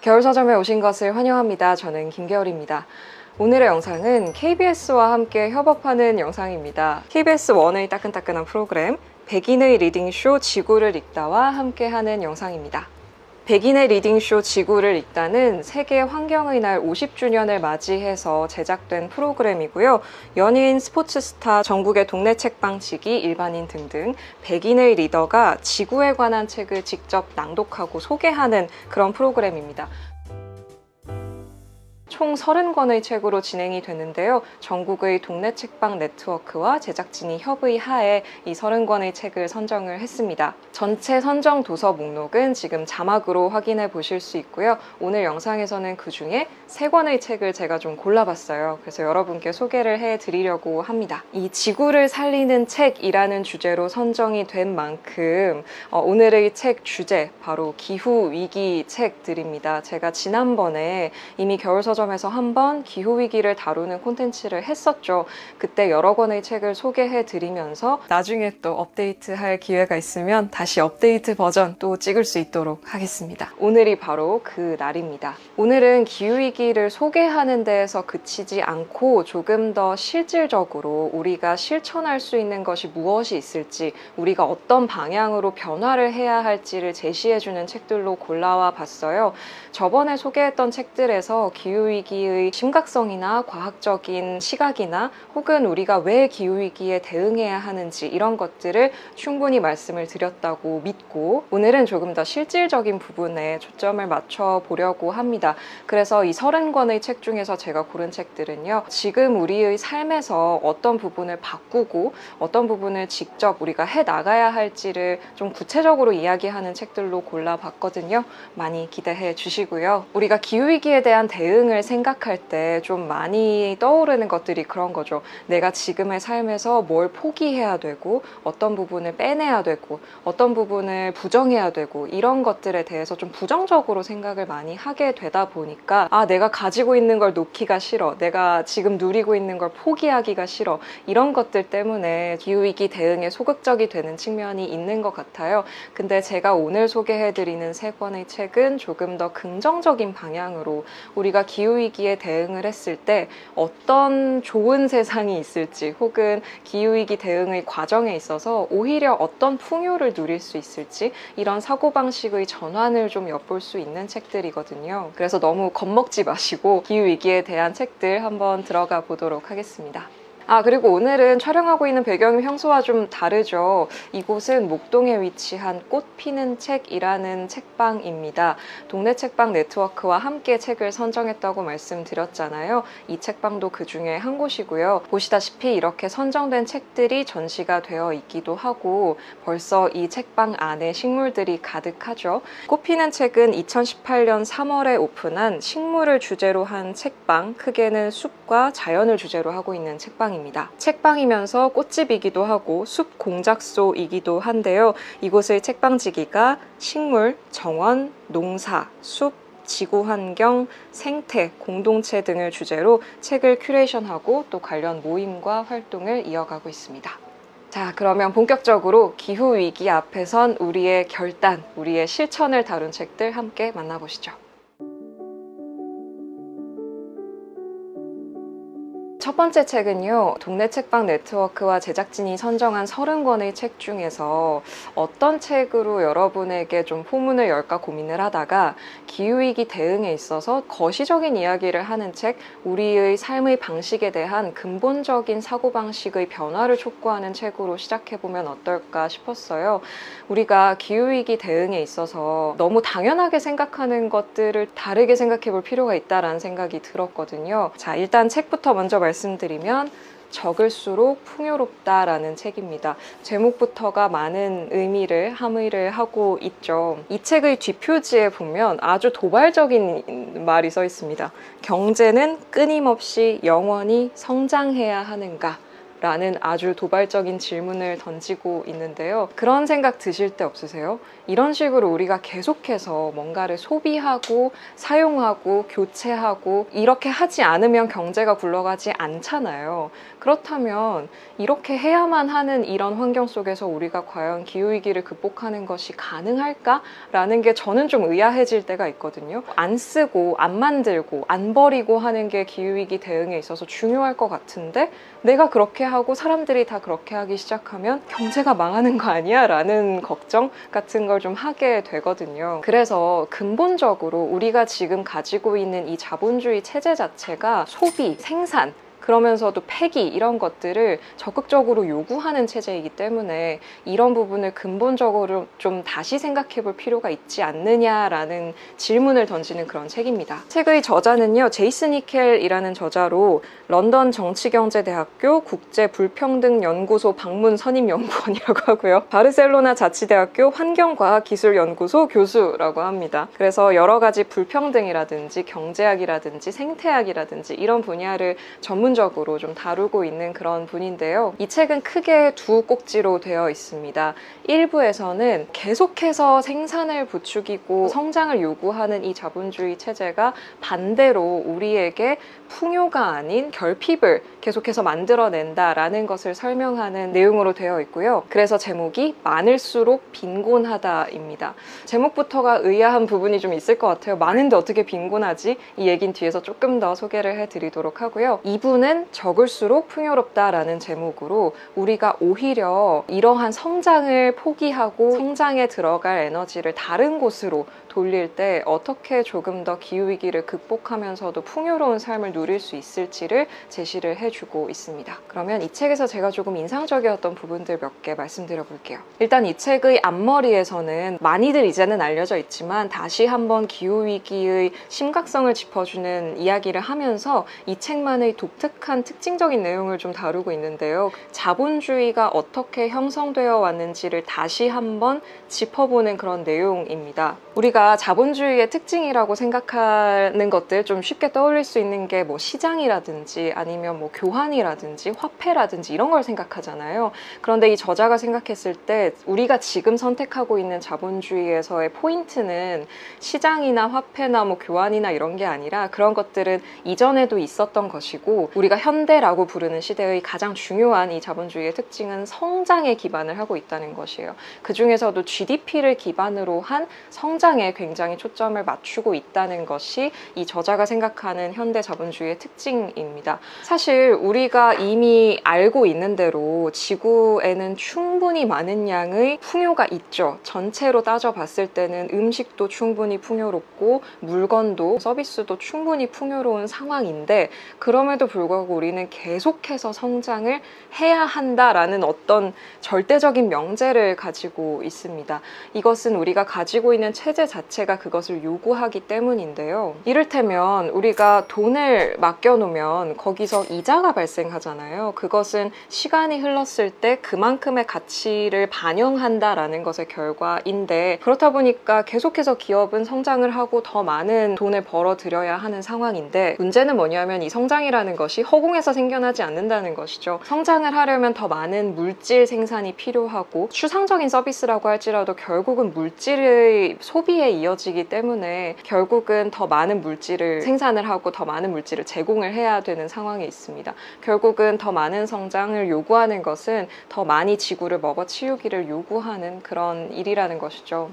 겨울서점에 오신 것을 환영합니다. 저는 김겨울입니다. 오늘의 영상은 KBS와 함께 협업하는 영상입니다. KBS 1의 따끈따끈한 프로그램 백인의 리딩쇼 지구를 읽다와 함께하는 영상입니다. 백인의 리딩쇼 지구를 읽다는 세계 환경의 날 50주년을 맞이해서 제작된 프로그램이고요. 연예인, 스포츠스타, 전국의 동네 책방지기, 일반인 등등 백인의 리더가 지구에 관한 책을 직접 낭독하고 소개하는 그런 프로그램입니다. 총 30권의 책으로 진행이 되는데요. 전국의 동네 책방 네트워크와 제작진이 협의하에 이 30권의 책을 선정을 했습니다. 전체 선정 도서 목록은 지금 자막으로 확인해 보실 수 있고요. 오늘 영상에서는 그 중에 3권의 책을 제가 좀 골라봤어요. 그래서 여러분께 소개를 해드리려고 합니다. 이 지구를 살리는 책이라는 주제로 선정이 된 만큼 오늘의 책 주제, 바로 기후위기 책들입니다. 제가 지난번에 이미 겨울서점에서 한번 기후위기를 다루는 콘텐츠를 했었죠. 그때 여러 권의 책을 소개해드리면서 나중에 또 업데이트할 기회가 있으면 다시 업데이트 버전 또 찍을 수 있도록 하겠습니다. 오늘이 바로 그 날입니다. 오늘은 기후위기를 소개하는 데에서 그치지 않고 조금 더 실질적으로 우리가 실천할 수 있는 것이 무엇이 있을지, 우리가 어떤 방향으로 변화를 해야 할지를 제시해주는 책들로 골라와 봤어요. 저번에 소개했던 책들에서 기후위기의 심각성이나 과학적인 시각이나 혹은 우리가 왜 기후위기에 대응해야 하는지 이런 것들을 충분히 말씀을 드렸다고 믿고, 오늘은 조금 더 실질적인 부분에 초점을 맞춰 보려고 합니다. 그래서 이 30권의 책 중에서 제가 고른 책들은요, 지금 우리의 삶에서 어떤 부분을 바꾸고 어떤 부분을 직접 우리가 해 나가야 할지를 좀 구체적으로 이야기하는 책들로 골라봤거든요. 많이 기대해 주시고요. 우리가 기후위기에 대한 대응을 생각할 때 좀 많이 떠오르는 것들이 그런 거죠. 내가 지금의 삶에서 뭘 포기해야 되고 어떤 부분을 빼내야 되고 어떤 부분을 부정해야 되고 이런 것들에 대해서 좀 부정적으로 생각을 많이 하게 되다 보니까 내가 가지고 있는 걸 놓기가 싫어, 내가 지금 누리고 있는 걸 포기하기가 싫어, 이런 것들 때문에 기후위기 대응에 소극적이 되는 측면이 있는 것 같아요. 근데 제가 오늘 소개해드리는 3권의 책은 조금 더 긍정적인 방향으로 우리가 기후위기에 대응을 했을 때 어떤 좋은 세상이 있을지, 혹은 기후위기 대응의 과정에 있어서 오히려 어떤 풍요를 누릴 수 있을지, 이런 사고방식의 전환을 좀 엿볼 수 있는 책들이거든요. 그래서 너무 겁먹지 마시고 기후위기에 대한 책들 한번 들어가 보도록 하겠습니다. 그리고 오늘은 촬영하고 있는 배경이 평소와 좀 다르죠. 이곳은 목동에 위치한 꽃 피는 책이라는 책방입니다. 동네 책방 네트워크와 함께 책을 선정했다고 말씀드렸잖아요. 이 책방도 그 중에 한 곳이고요. 보시다시피 이렇게 선정된 책들이 전시가 되어 있기도 하고 벌써 이 책방 안에 식물들이 가득하죠. 꽃 피는 책은 2018년 3월에 오픈한 식물을 주제로 한 책방, 크게는 숲과 자연을 주제로 하고 있는 책방입니다. 책방이면서 꽃집이기도 하고 숲 공작소이기도 한데요. 이곳의 책방지기가 식물, 정원, 농사, 숲, 지구환경, 생태, 공동체 등을 주제로 책을 큐레이션하고 또 관련 모임과 활동을 이어가고 있습니다. 자, 그러면 본격적으로 기후위기 앞에선 우리의 결단, 우리의 실천을 다룬 책들 함께 만나보시죠. 첫 번째 책은요, 동네 책방 네트워크와 제작진이 선정한 30권의 책 중에서 어떤 책으로 여러분에게 좀 포문을 열까 고민을 하다가 기후위기 대응에 있어서 거시적인 이야기를 하는 책, 우리의 삶의 방식에 대한 근본적인 사고방식의 변화를 촉구하는 책으로 시작해보면 어떨까 싶었어요. 우리가 기후위기 대응에 있어서 너무 당연하게 생각하는 것들을 다르게 생각해볼 필요가 있다라는 생각이 들었거든요. 자, 일단 책부터 먼저 말씀드리면 적을수록 풍요롭다라는 책입니다. 제목부터가 많은 의미를 함의를 하고 있죠. 이 책의 뒷표지에 보면 아주 도발적인 말이 써 있습니다. 경제는 끊임없이 영원히 성장해야 하는가? 라는 아주 도발적인 질문을 던지고 있는데요. 그런 생각 드실 때 없으세요? 이런 식으로 우리가 계속해서 뭔가를 소비하고 사용하고 교체하고 이렇게 하지 않으면 경제가 굴러가지 않잖아요. 그렇다면 이렇게 해야만 하는 이런 환경 속에서 우리가 과연 기후위기를 극복하는 것이 가능할까라는 게 저는 좀 의아해질 때가 있거든요. 안 쓰고 안 만들고 안 버리고 하는 게 기후위기 대응에 있어서 중요할 것 같은데 내가 그렇게 하고 사람들이 다 그렇게 하기 시작하면 경제가 망하는 거 아니야? 라는 걱정 같은 걸 좀 하게 되거든요. 그래서 근본적으로 우리가 지금 가지고 있는 이 자본주의 체제 자체가 소비, 생산, 그러면서도 폐기 이런 것들을 적극적으로 요구하는 체제이기 때문에 이런 부분을 근본적으로 좀 다시 생각해 볼 필요가 있지 않느냐라는 질문을 던지는 그런 책입니다. 책의 저자는요, 제이슨 히켈이라는 저자로 런던 정치경제대학교 국제불평등연구소 방문 선임연구원이라고 하고요. 바르셀로나 자치대학교 환경과학기술연구소 교수라고 합니다. 그래서 여러 가지 불평등이라든지 경제학이라든지 생태학이라든지 이런 분야를 전문적으로 좀 다루고 있는 그런 분인데요. 이 책은 크게 두 꼭지로 되어 있습니다. 1부에서는 계속해서 생산을 부추기고 성장을 요구하는 이 자본주의 체제가 반대로 우리에게 풍요가 아닌 결핍을 계속해서 만들어낸다라는 것을 설명하는 내용으로 되어 있고요. 그래서 제목이 많을수록 빈곤하다입니다. 제목부터가 의아한 부분이 좀 있을 것 같아요. 많은데 어떻게 빈곤하지? 이 얘기는 뒤에서 조금 더 소개를 해드리도록 하고요. 2부는 적을수록 풍요롭다라는 제목으로 우리가 오히려 이러한 성장을 포기하고 성장에 들어갈 에너지를 다른 곳으로 돌릴 때 어떻게 조금 더 기후위기를 극복하면서도 풍요로운 삶을 누릴 수 있을지를 제시를 해주고 있습니다. 그러면 이 책에서 제가 조금 인상적이었던 부분들 몇 개 말씀드려 볼게요. 일단 이 책의 앞머리에서는 많이들 이제는 알려져 있지만 다시 한번 기후위기의 심각성을 짚어주는 이야기를 하면서 이 책만의 독특한 특징적인 내용을 좀 다루고 있는데요. 자본주의가 어떻게 형성되어 왔는지를 다시 한번 짚어보는 그런 내용입니다. 우리가 자본주의의 특징이라고 생각하는 것들 좀 쉽게 떠올릴 수 있는 게 뭐 시장이라든지 아니면 뭐 교환이라든지 화폐라든지 이런 걸 생각하잖아요. 그런데 이 저자가 생각했을 때 우리가 지금 선택하고 있는 자본주의에서의 포인트는 시장이나 화폐나 뭐 교환이나 이런 게 아니라 그런 것들은 이전에도 있었던 것이고 우리가 현대라고 부르는 시대의 가장 중요한 이 자본주의의 특징은 성장에 기반을 하고 있다는 것이에요. 그 중에서도 GDP를 기반으로 한 성장에 굉장히 초점을 맞추고 있다는 것이 이 저자가 생각하는 현대 자본주의의 특징입니다. 사실 우리가 이미 알고 있는 대로 지구에는 충분히 많은 양의 풍요가 있죠. 전체로 따져봤을 때는 음식도 충분히 풍요롭고 물건도 서비스도 충분히 풍요로운 상황인데 그럼에도 불구하고 우리는 계속해서 성장을 해야 한다라는 어떤 절대적인 명제를 가지고 있습니다. 이것은 우리가 가지고 있는 체제 자체가 그것을 요구하기 때문인데요. 이를테면 우리가 돈을 맡겨놓으면 거기서 이자가 발생하잖아요. 그것은 시간이 흘렀을 때 그만큼의 가치를 반영한다라는 것의 결과인데 그렇다 보니까 계속해서 기업은 성장을 하고 더 많은 돈을 벌어들여야 하는 상황인데 문제는 뭐냐면 이 성장이라는 것이 허공에서 생겨나지 않는다는 것이죠. 성장을 하려면 더 많은 물질 생산이 필요하고 추상적인 서비스라고 할지라도 결국은 물질의 소비에 이어지기 때문에 결국은 더 많은 물질을 생산을 하고 더 많은 물질을 제공을 해야 되는 상황에 있습니다. 결국은 더 많은 성장을 요구하는 것은 더 많이 지구를 먹어치우기를 요구하는 그런 일이라는 것이죠.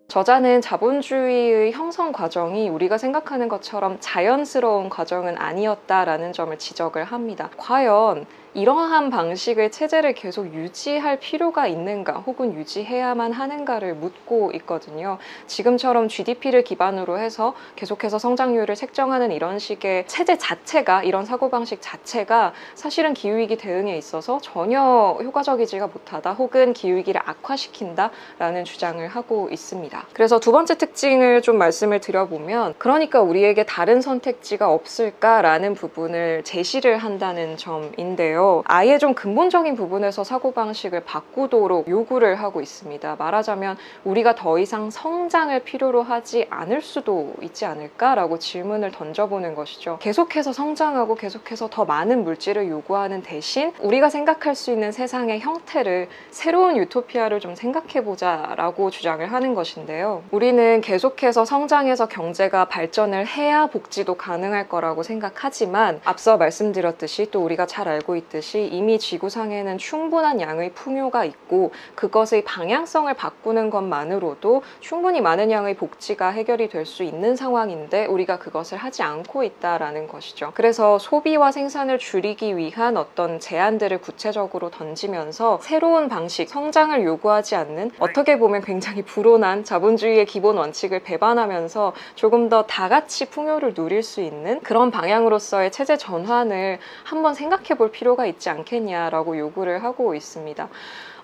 저자는 자본주의의 형성 과정이 우리가 생각하는 것처럼 자연스러운 과정은 아니었다라는 점을 지적을 합니다. 과연 이러한 방식의 체제를 계속 유지할 필요가 있는가 혹은 유지해야만 하는가를 묻고 있거든요. 지금처럼 GDP를 기반으로 해서 계속해서 성장률을 책정하는 이런 식의 체제 자체가 이런 사고방식 자체가 사실은 기후위기 대응에 있어서 전혀 효과적이지가 못하다 혹은 기후위기를 악화시킨다라는 주장을 하고 있습니다. 그래서 두 번째 특징을 좀 말씀을 드려보면 그러니까 우리에게 다른 선택지가 없을까라는 부분을 제시를 한다는 점인데요. 있는데요. 아예 좀 근본적인 부분에서 사고방식을 바꾸도록 요구를 하고 있습니다. 말하자면 우리가 더 이상 성장을 필요로 하지 않을 수도 있지 않을까라고 질문을 던져보는 것이죠. 계속해서 성장하고 계속해서 더 많은 물질을 요구하는 대신 우리가 생각할 수 있는 세상의 형태를 새로운 유토피아를 좀 생각해보자 라고 주장을 하는 것인데요. 우리는 계속해서 성장해서 경제가 발전을 해야 복지도 가능할 거라고 생각하지만 앞서 말씀드렸듯이 또 우리가 잘 알고 있듯이 이미 지구상에는 충분한 양의 풍요가 있고 그것의 방향성을 바꾸는 것만으로도 충분히 많은 양의 복지가 해결이 될 수 있는 상황인데 우리가 그것을 하지 않고 있다라는 것이죠. 그래서 소비와 생산을 줄이기 위한 어떤 제안들을 구체적으로 던지면서 새로운 방식, 성장을 요구하지 않는 어떻게 보면 굉장히 불온한 자본주의의 기본 원칙을 배반하면서 조금 더 다 같이 풍요를 누릴 수 있는 그런 방향으로서의 체제 전환을 한번 생각해 볼 필요가 있지 않겠냐라고 요구를 하고 있습니다.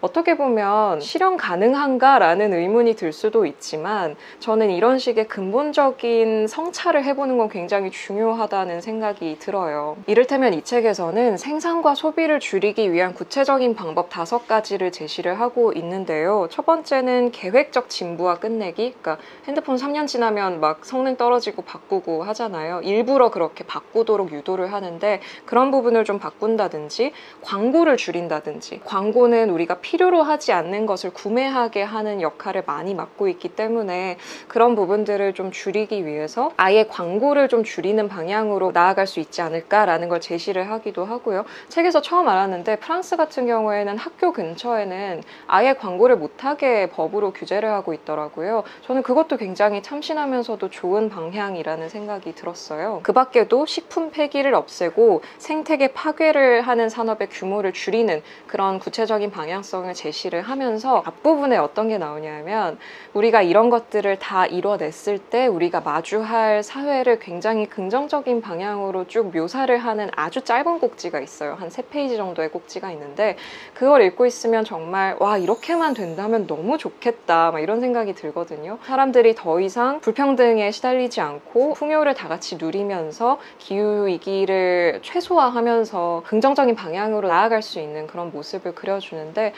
어떻게 보면 실현 가능한가라는 의문이 들 수도 있지만 저는 이런 식의 근본적인 성찰을 해보는 건 굉장히 중요하다는 생각이 들어요. 이를테면 이 책에서는 생산과 소비를 줄이기 위한 구체적인 방법 5가지를 제시를 하고 있는데요. 첫 번째는 계획적 진부와 끝내기. 그러니까 핸드폰 3년 지나면 막 성능 떨어지고 바꾸고 하잖아요. 일부러 그렇게 바꾸도록 유도를 하는데 그런 부분을 좀 바꾼다든지 광고를 줄인다든지 광고는 우리가 필요로 하지 않는 것을 구매하게 하는 역할을 많이 맡고 있기 때문에 그런 부분들을 좀 줄이기 위해서 아예 광고를 좀 줄이는 방향으로 나아갈 수 있지 않을까라는 걸 제시를 하기도 하고요. 책에서 처음 알았는데 프랑스 같은 경우에는 학교 근처에는 아예 광고를 못하게 법으로 규제를 하고 있더라고요. 저는 그것도 굉장히 참신하면서도 좋은 방향이라는 생각이 들었어요. 그 밖에도 식품 폐기를 없애고 생태계 파괴를 하는 산업의 규모를 줄이는 그런 구체적인 방향성을 제시를 하면서 앞부분에 어떤 게 나오냐면 우리가 이런 것들을 다 이뤄냈을 때 우리가 마주할 사회를 굉장히 긍정적인 방향으로 쭉 묘사를 하는 아주 짧은 꼭지가 있어요. 한 3페이지 정도의 꼭지가 있는데 그걸 읽고 있으면 정말 와 이렇게만 된다면 너무 좋겠다 막 이런 생각이 들거든요. 사람들이 더 이상 불평등에 시달리지 않고 풍요를 다 같이 누리면서 기후위기를 최소화하면서 긍정적인 방향으로 나아갈 수 있는 그런 모습을 그려주는데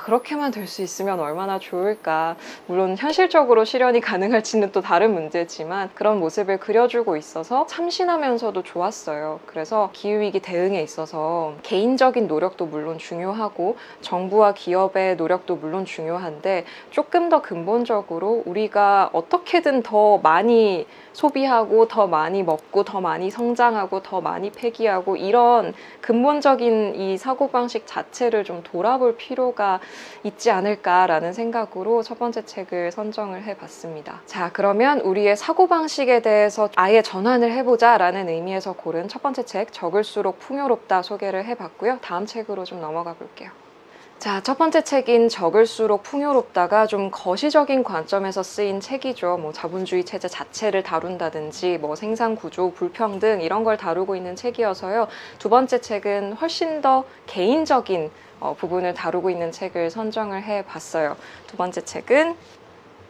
그렇게만 될 수 있으면 얼마나 좋을까. 물론 현실적으로 실현이 가능할지는 또 다른 문제지만 그런 모습을 그려주고 있어서 참신하면서도 좋았어요. 그래서 기후위기 대응에 있어서 개인적인 노력도 물론 중요하고 정부와 기업의 노력도 물론 중요한데 조금 더 근본적으로 우리가 어떻게든 더 많이 소비하고 더 많이 먹고 더 많이 성장하고 더 많이 폐기하고 이런 근본적인 이 사고방식 자체를 좀 돌아볼 필요가 있지 않을까라는 생각으로 첫 번째 책을 선정을 해봤습니다. 자, 그러면 우리의 사고방식에 대해서 아예 전환을 해보자 라는 의미에서 고른 첫 번째 책 적을수록 풍요롭다 소개를 해봤고요. 다음 책으로 좀 넘어가 볼게요. 자, 첫 번째 책인 적을수록 풍요롭다가 좀 거시적인 관점에서 쓰인 책이죠. 뭐 자본주의 체제 자체를 다룬다든지 뭐 생산 구조, 불평등 이런 걸 다루고 있는 책이어서요. 두 번째 책은 훨씬 더 개인적인 부분을 다루고 있는 책을 선정을 해봤어요. 두 번째 책은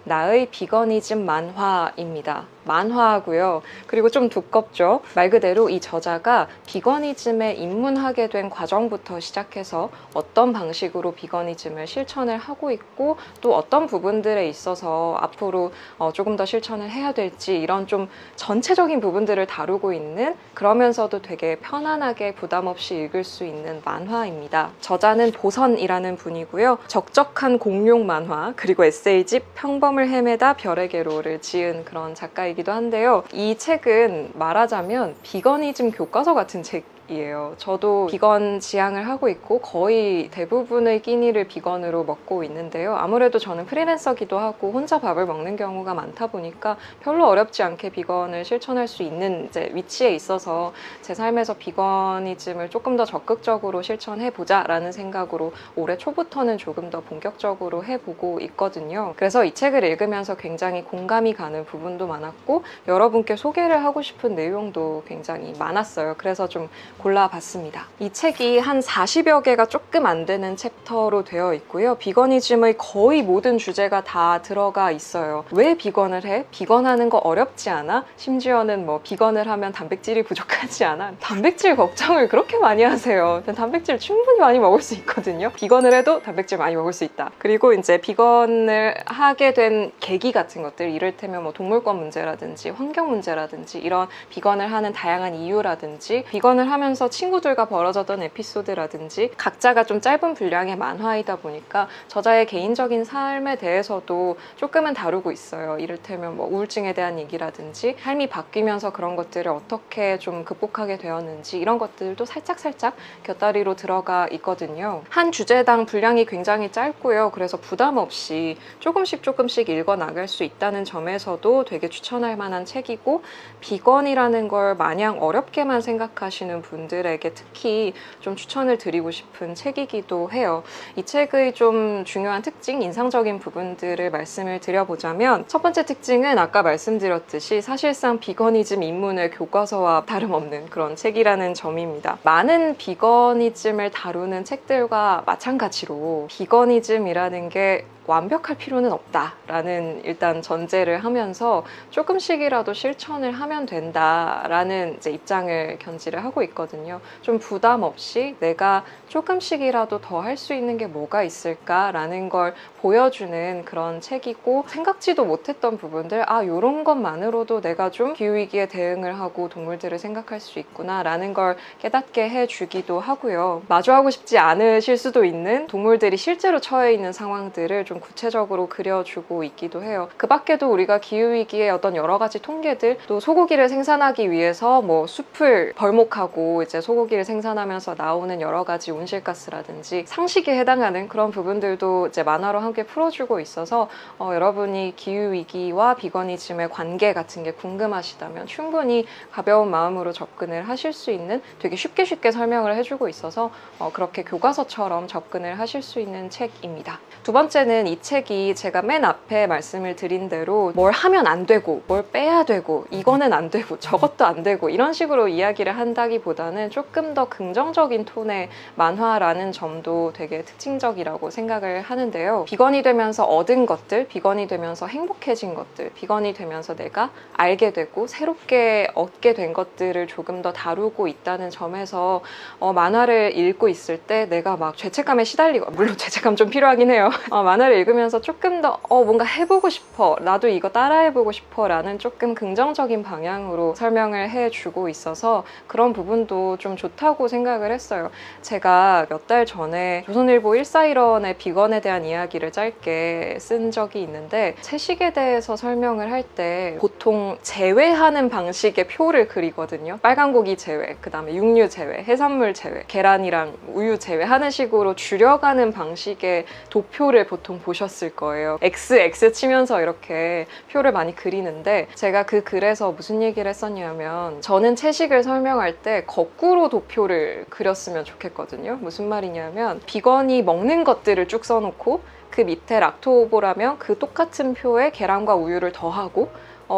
나의 비거니즘 만화입니다. 만화고요. 그리고 좀 두껍죠. 말 그대로 이 저자가 비거니즘에 입문하게 된 과정부터 시작해서 어떤 방식으로 비거니즘을 실천을 하고 있고 또 어떤 부분들에 있어서 앞으로 조금 더 실천을 해야 될지 이런 좀 전체적인 부분들을 다루고 있는 그러면서도 되게 편안하게 부담 없이 읽을 수 있는 만화입니다. 저자는 보선이라는 분이고요. 적적한 공룡 만화 그리고 에세이집 평범을 헤매다 별에게로를 지은 그런 작가이기도 한데요. 이 책은 말하자면 비거니즘 교과서 같은 책이에요. 저도 비건 지향을 하고 있고 거의 대부분의 끼니를 비건으로 먹고 있는데요. 아무래도 저는 프리랜서기도 하고 혼자 밥을 먹는 경우가 많다 보니까 별로 어렵지 않게 비건을 실천할 수 있는 이제 위치에 있어서 제 삶에서 비거니즘을 조금 더 적극적으로 실천해보자 라는 생각으로 올해 초부터는 조금 더 본격적으로 해보고 있거든요. 그래서 이 책을 읽으면서 굉장히 공감이 가는 부분도 많았고 여러분께 소개를 하고 싶은 내용도 굉장히 많았어요. 그래서 좀 골라봤습니다. 이 책이 한 40여 개가 조금 안 되는 챕터로 되어 있고요. 비거니즘의 거의 모든 주제가 다 들어가 있어요. 왜 비건을 해? 비건하는 거 어렵지 않아? 심지어는 뭐 비건을 하면 단백질이 부족하지 않아? 단백질 걱정을 그렇게 많이 하세요. 단백질 충분히 많이 먹을 수 있거든요. 비건을 해도 단백질 많이 먹을 수 있다. 그리고 이제 비건을 하게 된 계기 같은 것들, 이를테면 뭐 동물권 문제라든지 환경 문제라든지 이런 비건을 하는 다양한 이유라든지 비건을 하면서 친구들과 벌어졌던 에피소드라든지 각자가 좀 짧은 분량의 만화이다 보니까 저자의 개인적인 삶에 대해서도 조금은 다루고 있어요. 이를테면 뭐 우울증에 대한 얘기라든지 삶이 바뀌면서 그런 것들을 어떻게 좀 극복하게 되었는지 이런 것들도 살짝살짝 곁다리로 들어가 있거든요. 한 주제당 분량이 굉장히 짧고요. 그래서 부담 없이 조금씩 읽어 나갈 수 있다는 점에서도 되게 추천할 만한 책이고, 비건이라는 걸 마냥 어렵게만 생각하시는 분들에게 특히 좀 추천을 드리고 싶은 책이기도 해요. 이 책의 좀 중요한 특징, 인상적인 부분들을 말씀을 드려보자면, 첫 번째 특징은 아까 말씀드렸듯이 사실상 비거니즘 입문의 교과서와 다름없는 그런 책이라는 점입니다. 많은 비거니즘을 다루는 책들과 마찬가지로 비거니즘이라는 게 완벽할 필요는 없다라는 일단 전제를 하면서 조금씩이라도 실천을 하면 된다라는 이제 입장을 견지를 하고 있거든요. 좀 부담 없이 내가 조금씩이라도 더 할 수 있는 게 뭐가 있을까라는 걸 보여주는 그런 책이고, 생각지도 못했던 부분들, 이런 것만으로도 내가 좀 기후위기에 대응을 하고 동물들을 생각할 수 있구나라는 걸 깨닫게 해주기도 하고요. 마주하고 싶지 않으실 수도 있는 동물들이 실제로 처해 있는 상황들을 좀 구체적으로 그려주고 있기도 해요. 그 밖에도 우리가 기후위기의 어떤 여러 가지 통계들, 또 소고기를 생산하기 위해서 뭐 숲을 벌목하고 이제 소고기를 생산하면서 나오는 여러 가지 온실가스라든지 상식에 해당하는 그런 부분들도 이제 만화로 함께 풀어주고 있어서 여러분이 기후위기와 비거니즘의 관계 같은 게 궁금하시다면 충분히 가벼운 마음으로 접근을 하실 수 있는, 되게 쉽게 설명을 해주고 있어서 그렇게 교과서처럼 접근을 하실 수 있는 책입니다. 두 번째는 이 책이 제가 맨 앞에 말씀을 드린 대로 뭘 하면 안 되고 뭘 빼야 되고 이거는 안 되고 저것도 안 되고 이런 식으로 이야기를 한다기보다는 조금 더 긍정적인 톤의 만화라는 점도 되게 특징적이라고 생각을 하는데요. 비건이 되면서 얻은 것들, 비건이 되면서 행복해진 것들, 비건이 되면서 내가 알게 되고 새롭게 얻게 된 것들을 조금 더 다루고 있다는 점에서 만화를 읽고 있을 때 내가 막 죄책감에 시달리고, 물론 죄책감 좀 필요하긴 해요. 만화를 읽으면서 조금 더 뭔가 해보고 싶어, 나도 이거 따라해보고 싶어 라는 조금 긍정적인 방향으로 설명을 해주고 있어서 그런 부분도 좀 좋다고 생각을 했어요. 제가 몇 달 전에 조선일보 141원의 비건에 대한 이야기를 짧게 쓴 적이 있는데, 채식에 대해서 설명을 할 때 보통 제외하는 방식의 표를 그리거든요. 빨간 고기 제외, 그 다음에 육류 제외, 해산물 제외, 계란이랑 우유 제외 하는 식으로 줄여가는 방식의 도표를 보통 보셨을 거예요. XX 치면서 이렇게 표를 많이 그리는데, 제가 그 글에서 무슨 얘기를 했었냐면, 저는 채식을 설명할 때 거꾸로 도표를 그렸으면 좋겠거든요. 무슨 말이냐면, 비건이 먹는 것들을 쭉 써놓고 그 밑에 락토오보라면 그 똑같은 표에 계란과 우유를 더하고,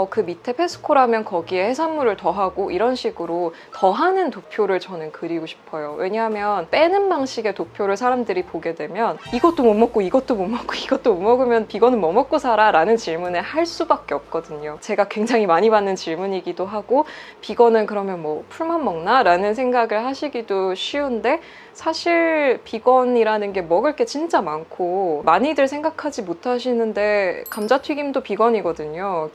그 밑에 페스코라면 거기에 해산물을 더하고, 이런 식으로 더하는 도표를 저는 그리고 싶어요. 왜냐하면 빼는 방식의 도표를 사람들이 보게 되면 이것도 못 먹고 이것도 못 먹고 이것도 못 먹으면 비건은 뭐 먹고 살아? 라는 질문을 할 수밖에 없거든요. 제가 굉장히 많이 받는 질문이기도 하고, 비건은 그러면 뭐 풀만 먹나? 라는 생각을 하시기도 쉬운데, 사실 비건이라는 게 먹을 게 진짜 많고 많이들 생각하지 못하시는데 감자튀김도 비건이거든요.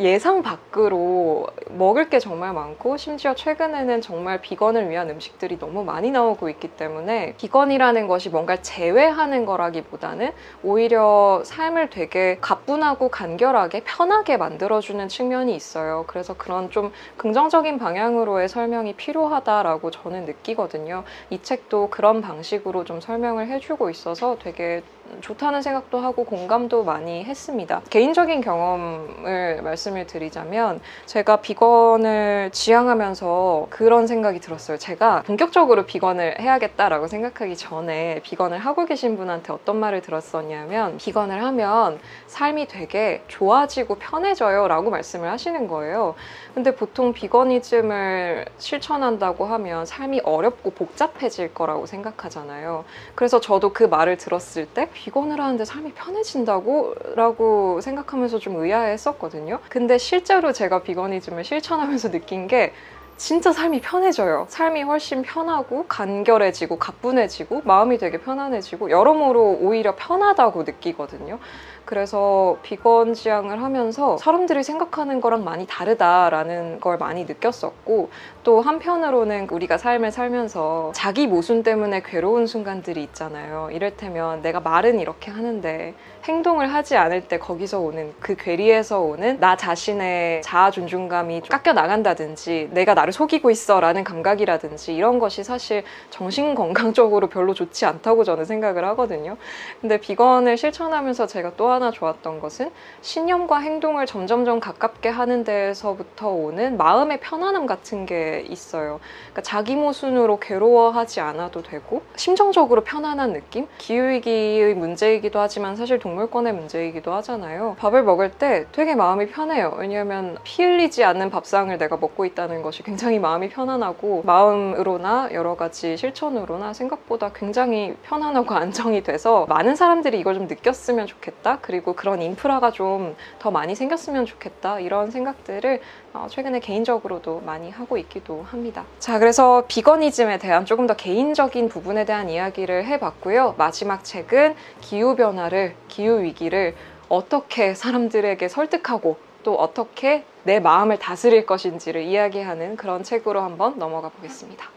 예상 밖으로 먹을 게 정말 많고, 심지어 최근에는 정말 비건을 위한 음식들이 너무 많이 나오고 있기 때문에 비건이라는 것이 뭔가를 제외하는 거라기보다는 오히려 삶을 되게 가뿐하고 간결하게 편하게 만들어주는 측면이 있어요. 그래서 그런 좀 긍정적인 방향으로의 설명이 필요하다라고 저는 느끼거든요. 이 책도 그런 방식으로 좀 설명을 해주고 있어서 되게 좋다는 생각도 하고 공감도 많이 했습니다. 개인적인 경험을 말씀을 드리자면 제가 비건을 지향하면서 그런 생각이 들었어요. 제가 본격적으로 비건을 해야겠다라고 생각하기 전에 비건을 하고 계신 분한테 어떤 말을 들었었냐면 비건을 하면 삶이 되게 좋아지고 편해져요 라고 말씀을 하시는 거예요. 근데 보통 비거니즘을 실천한다고 하면 삶이 어렵고 복잡해질 거라고 생각하잖아요. 그래서 저도 그 말을 들었을 때 비건을 하는데 삶이 편해진다고? 라고 생각하면서 좀 의아했었거든요. 근데 실제로 제가 비거니즘을 실천하면서 느낀 게 진짜 삶이 편해져요. 삶이 훨씬 편하고 간결해지고 가뿐해지고 마음이 되게 편안해지고 여러모로 오히려 편하다고 느끼거든요. 그래서 비건 지향을 하면서 사람들이 생각하는 거랑 많이 다르다라는 걸 많이 느꼈었고, 또 한편으로는 우리가 삶을 살면서 자기 모순 때문에 괴로운 순간들이 있잖아요. 이를테면 내가 말은 이렇게 하는데 행동을 하지 않을 때 거기서 오는 그 괴리에서 오는 나 자신의 자아 존중감이 깎여 나간다든지 내가 나를 속이고 있어 라는 감각이라든지 이런 것이 사실 정신건강적으로 별로 좋지 않다고 저는 생각을 하거든요. 근데 비건을 실천하면서 제가 또 하나 좋았던 것은 신념과 행동을 점점점 가깝게 하는 데에서부터 오는 마음의 편안함 같은 게 있어요. 그러니까 자기 모순으로 괴로워하지 않아도 되고 심정적으로 편안한 느낌? 기후위기의 문제이기도 하지만 사실 동물권의 문제이기도 하잖아요. 밥을 먹을 때 되게 마음이 편해요. 왜냐하면 피 흘리지 않는 밥상을 내가 먹고 있다는 것이 굉장히 마음이 편안하고 마음으로나 여러 가지 실천으로나 생각보다 굉장히 편안하고 안정이 돼서 많은 사람들이 이걸 좀 느꼈으면 좋겠다. 그리고 그런 인프라가 좀 더 많이 생겼으면 좋겠다. 이런 생각들을 최근에 개인적으로도 많이 하고 있기도 합니다. 자, 그래서 비거니즘에 대한 조금 더 개인적인 부분에 대한 이야기를 해봤고요. 마지막 책은 기후변화를, 기후위기를 어떻게 사람들에게 설득하고 또 어떻게 내 마음을 다스릴 것인지를 이야기하는 그런 책으로 한번 넘어가 보겠습니다.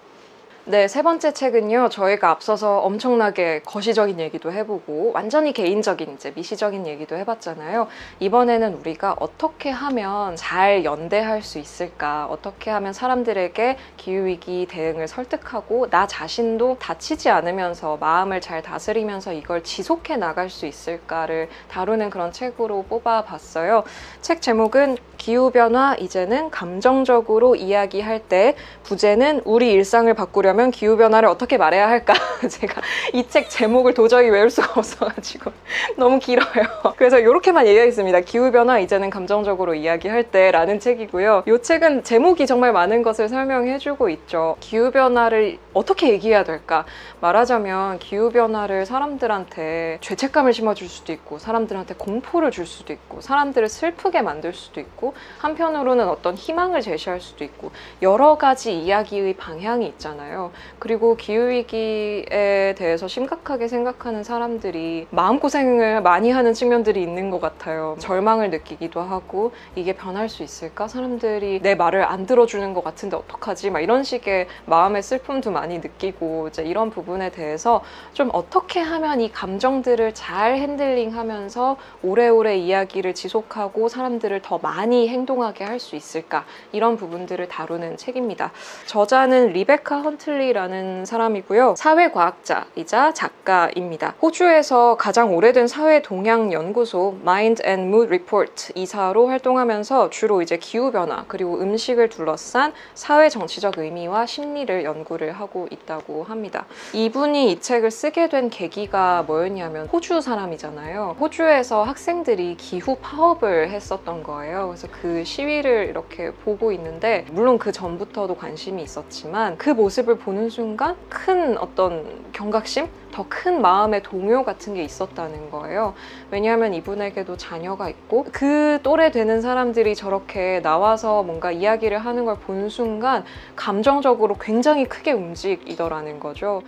네, 세 번째 책은요, 저희가 앞서서 엄청나게 거시적인 얘기도 해보고 완전히 개인적인 이제 미시적인 얘기도 해봤잖아요. 이번에는 우리가 어떻게 하면 잘 연대할 수 있을까, 어떻게 하면 사람들에게 기후위기 대응을 설득하고 나 자신도 다치지 않으면서 마음을 잘 다스리면서 이걸 지속해 나갈 수 있을까를 다루는 그런 책으로 뽑아봤어요. 책 제목은 기후변화 이제는 감정적으로 이야기할 때, 부제는 우리 일상을 바꾸려면 기후변화를 어떻게 말해야 할까. 제가 이 책 제목을 도저히 외울 수가 없어가지고 너무 길어요. 그래서 이렇게만 얘기하겠습니다. 기후변화 이제는 감정적으로 이야기할 때 라는 책이고요. 이 책은 제목이 정말 많은 것을 설명해주고 있죠. 기후변화를 어떻게 얘기해야 될까. 말하자면 기후변화를 사람들한테 죄책감을 심어줄 수도 있고 사람들한테 공포를 줄 수도 있고 사람들을 슬프게 만들 수도 있고 한편으로는 어떤 희망을 제시할 수도 있고 여러 가지 이야기의 방향이 있잖아요. 그리고 기후위기에 대해서 심각하게 생각하는 사람들이 마음고생을 많이 하는 측면들이 있는 것 같아요. 절망을 느끼기도 하고 이게 변할 수 있을까? 사람들이 내 말을 안 들어주는 것 같은데 어떡하지? 막 이런 식의 마음의 슬픔도 많이 느끼고 이제 이런 부분에 대해서 좀 어떻게 하면 이 감정들을 잘 핸들링하면서 오래오래 이야기를 지속하고 사람들을 더 많이 행동하게 할 수 있을까? 이런 부분들을 다루는 책입니다. 저자는 리베카 헌틀리라는 사람이고요. 사회과학자이자 작가입니다. 호주에서 가장 오래된 사회 동향 연구소 Mind and Mood Report 이사로 활동하면서 주로 이제 기후변화 그리고 음식을 둘러싼 사회 정치적 의미와 심리를 연구를 하고 있다고 합니다. 이분이 이 책을 쓰게 된 계기가 뭐였냐면 호주 사람이잖아요. 호주에서 학생들이 기후 파업을 했었던 거예요. 그래서 그 시위를 이렇게 보고 있는데 물론 그 전부터도 관심이 있었지만 그 모습을 보는 순간 큰 어떤 경각심? 더 큰 마음의 동요 같은 게 있었다는 거예요. 왜냐하면 이분에게도 자녀가 있고 그 또래 되는 사람들이 저렇게 나와서 뭔가 이야기를 하는 걸 본 순간 감정적으로 굉장히 크게 움직이더라는 거죠.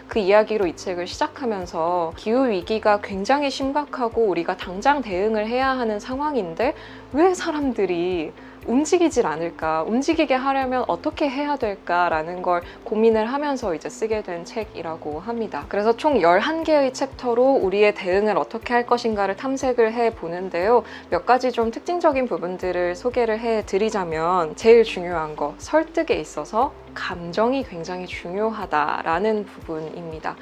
그 이야기로 이 책을 시작하면서 기후위기가 굉장히 심각하고 우리가 당장 대응을 해야 하는 상황인데 왜 사람들이 움직이질 않을까, 움직이게 하려면 어떻게 해야 될까라는 걸 고민을 하면서 이제 쓰게 된 책이라고 합니다. 그래서 총 11개의 챕터로 우리의 대응을 어떻게 할 것인가를 탐색을 해보는데요. 몇 가지 좀 특징적인 부분들을 소개를 해드리자면 제일 중요한 거, 설득에 있어서 감정이 굉장히 중요하다라는 부분입니다.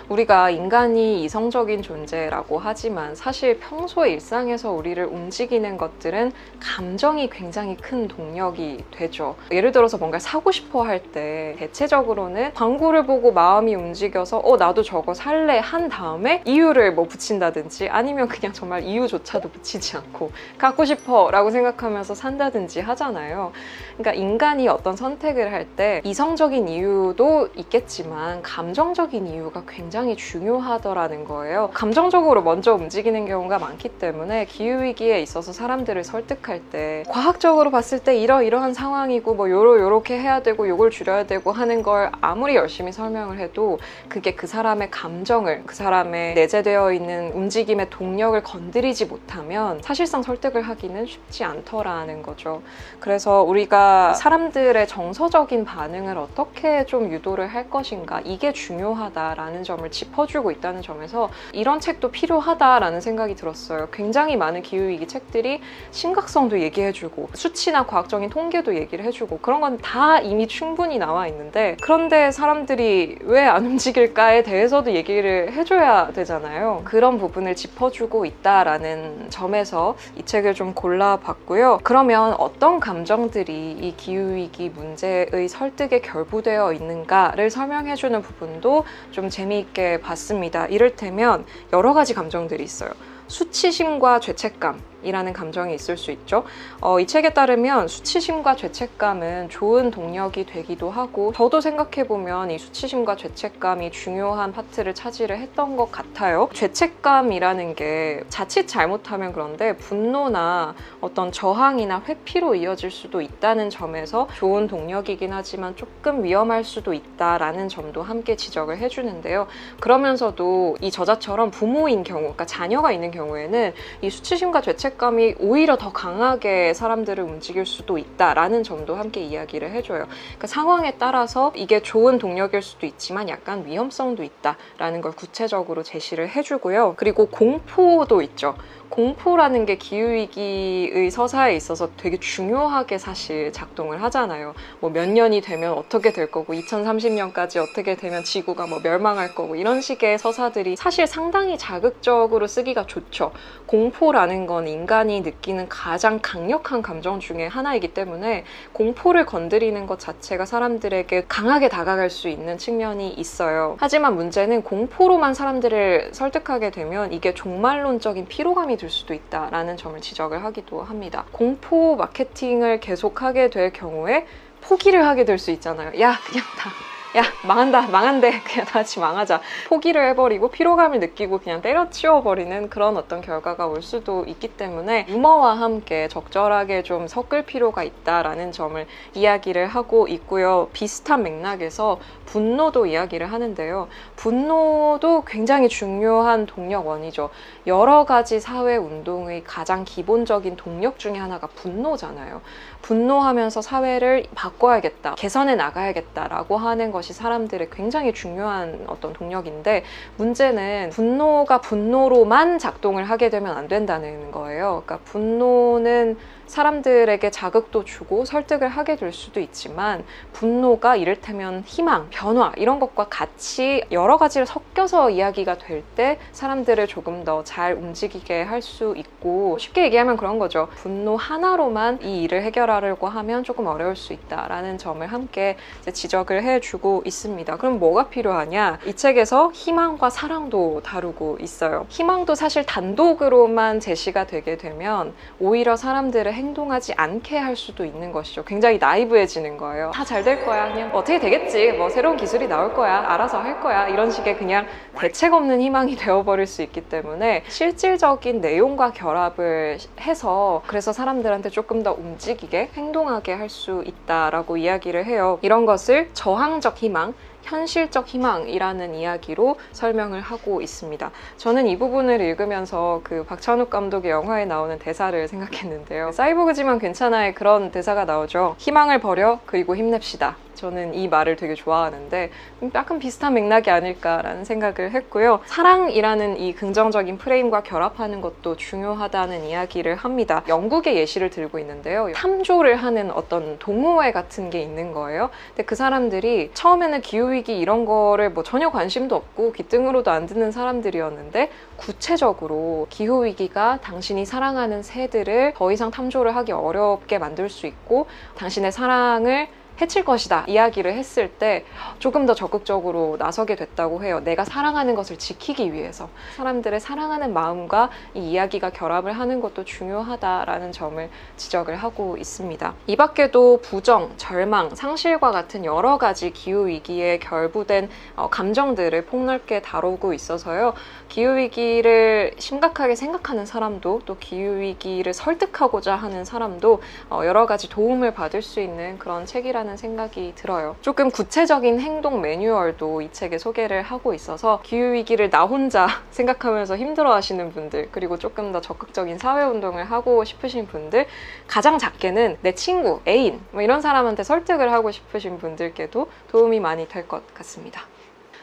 우리가 인간이 이성적인 존재라고 하지만 사실 평소 일상에서 우리를 움직이는 것들은 감정이 굉장히 큰 동력이 되죠. 예를 들어서 뭔가 사고 싶어 할 때 대체적으로는 광고를 보고 마음이 움직여서 나도 저거 살래 한 다음에 이유를 뭐 붙인다든지 아니면 그냥 정말 이유조차도 붙이지 않고 갖고 싶어 라고 생각하면서 산다든지 하잖아요. 그러니까 인간이 어떤 선택을 할 때 이성적인 이유도 있겠지만 감정적인 이유가 굉장히 중요하더라는 거예요. 감정적으로 먼저 움직이는 경우가 많기 때문에 기후위기에 있어서 사람들을 설득할 때 과학적으로 봤을 때 이러이러한 상황이고 뭐 요렇게 해야 되고 요걸 줄여야 되고 하는 걸 아무리 열심히 설명을 해도 그게 그 사람의 감정을, 그 사람의 내재되어 있는 움직임의 동력을 건드리지 못하면 사실상 설득을 하기는 쉽지 않더라는 거죠. 그래서 우리가 사람들의 정서적인 반응을 어떻게 좀 유도를 할 것인가, 이게 중요하다라는 점을 짚어주고 있다는 점에서 이런 책도 필요하다라는 생각이 들었어요. 굉장히 많은 기후위기 책들이 심각성도 얘기해주고 수치나 과학적인 통계도 얘기를 해주고 그런 건 다 이미 충분히 나와 있는데, 그런데 사람들이 왜 안 움직일까에 대해서도 얘기를 해줘야 되잖아요. 그런 부분을 짚어주고 있다라는 점에서 이 책을 좀 골라봤고요. 그러면 어떤 감정들이 이 기후위기 문제의 설득에 결부되어 있는가를 설명해주는 부분도 좀 재미있게 봤습니다. 이를테면 여러 가지 감정들이 있어요. 수치심과 죄책감이라는 감정이 있을 수 있죠. 이 책에 따르면 수치심과 죄책감은 좋은 동력이 되기도 하고, 저도 생각해보면 이 수치심과 죄책감이 중요한 파트를 차지를 했던 것 같아요. 죄책감이라는 게 자칫 잘못하면 그런데 분노나 어떤 저항이나 회피로 이어질 수도 있다는 점에서 좋은 동력이긴 하지만 조금 위험할 수도 있다라는 점도 함께 지적을 해주는데요. 그러면서도 이 저자처럼 부모인 경우, 그러니까 자녀가 있는 경우에는 이 수치심과 죄책감이 오히려 더 강하게 사람들을 움직일 수도 있다라는 점도 함께 이야기를 해줘요. 그러니까 상황에 따라서 이게 좋은 동력일 수도 있지만 약간 위험성도 있다라는 걸 구체적으로 제시를 해주고요. 그리고 공포도 있죠. 공포라는 게 기후위기의 서사에 있어서 되게 중요하게 사실 작동을 하잖아요. 뭐 몇 년이 되면 어떻게 될 거고 2030년까지 어떻게 되면 지구가 뭐 멸망할 거고 이런 식의 서사들이 사실 상당히 자극적으로 쓰기가 좋죠. 공포라는 건 인간이 느끼는 가장 강력한 감정 중에 하나이기 때문에 공포를 건드리는 것 자체가 사람들에게 강하게 다가갈 수 있는 측면이 있어요. 하지만 문제는 공포로만 사람들을 설득하게 되면 이게 종말론적인 피로감이 들 수도 있다라는 점을 지적을 하기도 합니다. 공포 마케팅을 계속하게 될 경우에 포기를 하게 될 수 있잖아요. 야 망한다, 망한대, 그냥 다 같이 망하자, 포기를 해버리고 피로감을 느끼고 그냥 때려치워버리는 그런 어떤 결과가 올 수도 있기 때문에 유머와 함께 적절하게 좀 섞을 필요가 있다라는 점을 이야기를 하고 있고요. 비슷한 맥락에서 분노도 이야기를 하는데요. 분노도 굉장히 중요한 동력원이죠. 여러 가지 사회 운동의 가장 기본적인 동력 중에 하나가 분노잖아요. 분노하면서 사회를 바꿔야겠다, 개선해 나가야겠다라고 하는 것이 사람들의 굉장히 중요한 어떤 동력인데, 문제는 분노가 분노로만 작동을 하게 되면 안 된다는 거예요. 그러니까 분노는 사람들에게 자극도 주고 설득을 하게 될 수도 있지만, 분노가 이를테면 희망, 변화 이런 것과 같이 여러 가지를 섞여서 이야기가 될 때 사람들을 조금 더 잘 움직이게 할 수 있고, 쉽게 얘기하면 그런 거죠. 분노 하나로만 이 일을 해결하려고 하면 조금 어려울 수 있다라는 점을 함께 이제 지적을 해주고 있습니다. 그럼 뭐가 필요하냐? 이 책에서 희망과 사랑도 다루고 있어요. 희망도 사실 단독으로만 제시가 되게 되면 오히려 사람들을 행동하지 않게 할 수도 있는 것이죠. 굉장히 나이브해지는 거예요. 다 잘 될 거야, 그냥 어떻게 되겠지, 뭐 새로운 기술이 나올 거야, 알아서 할 거야, 이런 식의 그냥 대책 없는 희망이 되어버릴 수 있기 때문에 실질적인 내용과 결합을 해서, 그래서 사람들한테 조금 더 움직이게 행동하게 할 수 있다라고 이야기를 해요. 이런 것을 저항적 희망, 현실적 희망이라는 이야기로 설명을 하고 있습니다. 저는 이 부분을 읽으면서 그 박찬욱 감독의 영화에 나오는 대사를 생각했는데요. 사이보그지만 괜찮아의 그런 대사가 나오죠. 희망을 버려, 그리고 힘냅시다. 저는 이 말을 되게 좋아하는데 약간 비슷한 맥락이 아닐까라는 생각을 했고요. 사랑이라는 이 긍정적인 프레임과 결합하는 것도 중요하다는 이야기를 합니다. 영국의 예시를 들고 있는데요. 탐조를 하는 어떤 동호회 같은 게 있는 거예요. 근데 그 사람들이 처음에는 기후위기 이런 거를 뭐 전혀 관심도 없고 귀등으로도 안 듣는 사람들이었는데 구체적으로 기후위기가 당신이 사랑하는 새들을 더 이상 탐조를 하기 어렵게 만들 수 있고 당신의 사랑을 해칠 것이다 이야기를 했을 때 조금 더 적극적으로 나서게 됐다고 해요. 내가 사랑하는 것을 지키기 위해서. 사람들의 사랑하는 마음과 이 이야기가 결합을 하는 것도 중요하다라는 점을 지적을 하고 있습니다. 이 밖에도 부정, 절망, 상실과 같은 여러 가지 기후위기에 결부된 감정들을 폭넓게 다루고 있어서요. 기후위기를 심각하게 생각하는 사람도 또 기후위기를 설득하고자 하는 사람도 여러 가지 도움을 받을 수 있는 그런 책이라는 생각이 들어요. 조금 구체적인 행동 매뉴얼도 이 책에 소개를 하고 있어서 기후위기를 나 혼자 생각하면서 힘들어 하시는 분들, 그리고 조금 더 적극적인 사회운동을 하고 싶으신 분들, 가장 작게는 내 친구, 애인 뭐 이런 사람한테 설득을 하고 싶으신 분들께도 도움이 많이 될 것 같습니다.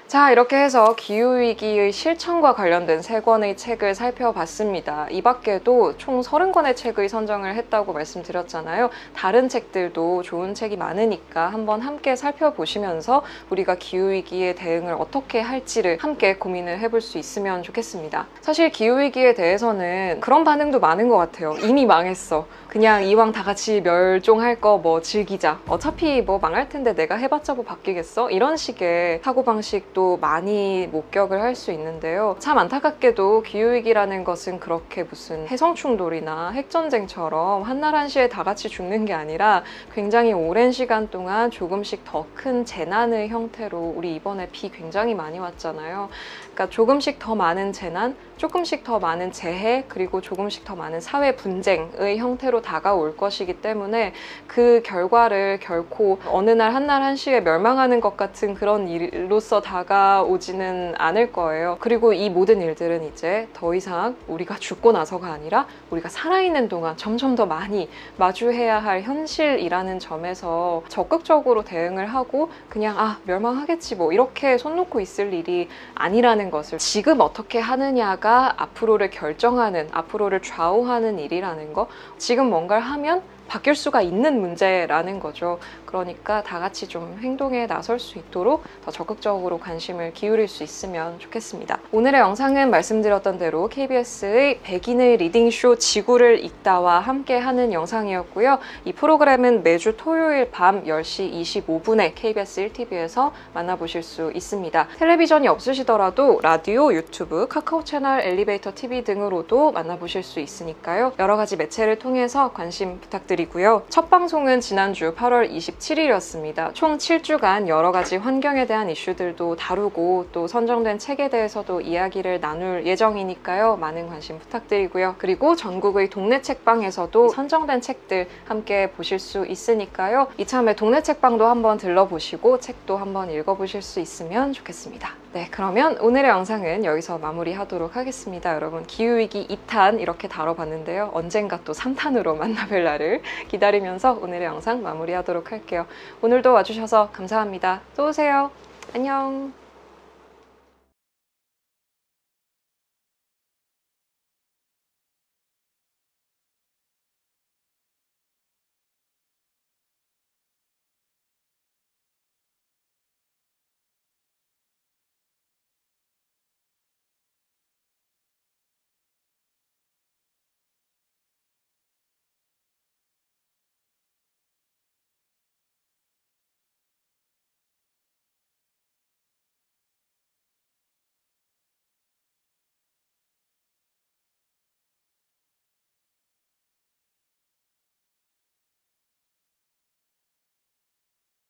자, 이렇게 해서 기후위기의 실천과 관련된 3권의 책을 살펴봤습니다. 이 밖에도 총 30권의 책의 선정을 했다고 말씀드렸잖아요. 다른 책들도 좋은 책이 많으니까 한번 함께 살펴보시면서 우리가 기후위기에 대응을 어떻게 할지를 함께 고민을 해볼 수 있으면 좋겠습니다. 사실 기후위기에 대해서는 그런 반응도 많은 것 같아요. 이미 망했어. 그냥 이왕 다 같이 멸종할 거 뭐 즐기자. 어차피 뭐 망할 텐데 내가 해봤자 뭐 바뀌겠어? 이런 식의 사고방식도 많이 목격을 할 수 있는데요. 참 안타깝게도 기후위기라는 것은 그렇게 무슨 해성충돌이나 핵전쟁처럼 한날 한시에 다 같이 죽는 게 아니라 굉장히 오랜 시간 동안 조금씩 더 큰 재난의 형태로, 우리 이번에 비 굉장히 많이 왔잖아요. 그러니까 조금씩 더 많은 재난, 조금씩 더 많은 재해, 그리고 조금씩 더 많은 사회 분쟁의 형태로 다가올 것이기 때문에 그 결과를 결코 어느 날 한날 한시에 멸망하는 것 같은 그런 일로서 다가오지는 않을 거예요. 그리고 이 모든 일들은 이제 더 이상 우리가 죽고 나서가 아니라 우리가 살아있는 동안 점점 더 많이 마주해야 할 현실이라는 점에서 적극적으로 대응을 하고 그냥 멸망하겠지 뭐 이렇게 손 놓고 있을 일이 아니라는 것을, 지금 어떻게 하느냐가 앞으로를 결정하는, 앞으로를 좌우하는 일이라는 거, 지금 뭔가를 하면 바뀔 수가 있는 문제라는 거죠. 그러니까 다 같이 좀 행동에 나설 수 있도록 더 적극적으로 관심을 기울일 수 있으면 좋겠습니다. 오늘의 영상은 말씀드렸던 대로 KBS의 백인의 리딩쇼 지구를 읽다와 함께 하는 영상이었고요. 이 프로그램은 매주 토요일 밤 10시 25분에 KBS 1TV에서 만나보실 수 있습니다. 텔레비전이 없으시더라도 라디오, 유튜브, 카카오 채널, 엘리베이터 TV 등으로도 만나보실 수 있으니까요. 여러 가지 매체를 통해서 관심 부탁드립니다. 첫 방송은 지난주 8월 27일이었습니다. 총 7주간 여러 가지 환경에 대한 이슈들도 다루고 또 선정된 책에 대해서도 이야기를 나눌 예정이니까요. 많은 관심 부탁드리고요. 그리고 전국의 동네 책방에서도 선정된 책들 함께 보실 수 있으니까요. 이참에 동네 책방도 한번 들러보시고 책도 한번 읽어보실 수 있으면 좋겠습니다. 네, 그러면 오늘의 영상은 여기서 마무리하도록 하겠습니다. 여러분, 기후위기 2탄 이렇게 다뤄봤는데요. 언젠가 또 3탄으로 만나뵐 날을 기다리면서 오늘의 영상 마무리하도록 할게요. 오늘도 와주셔서 감사합니다. 또 오세요. 안녕.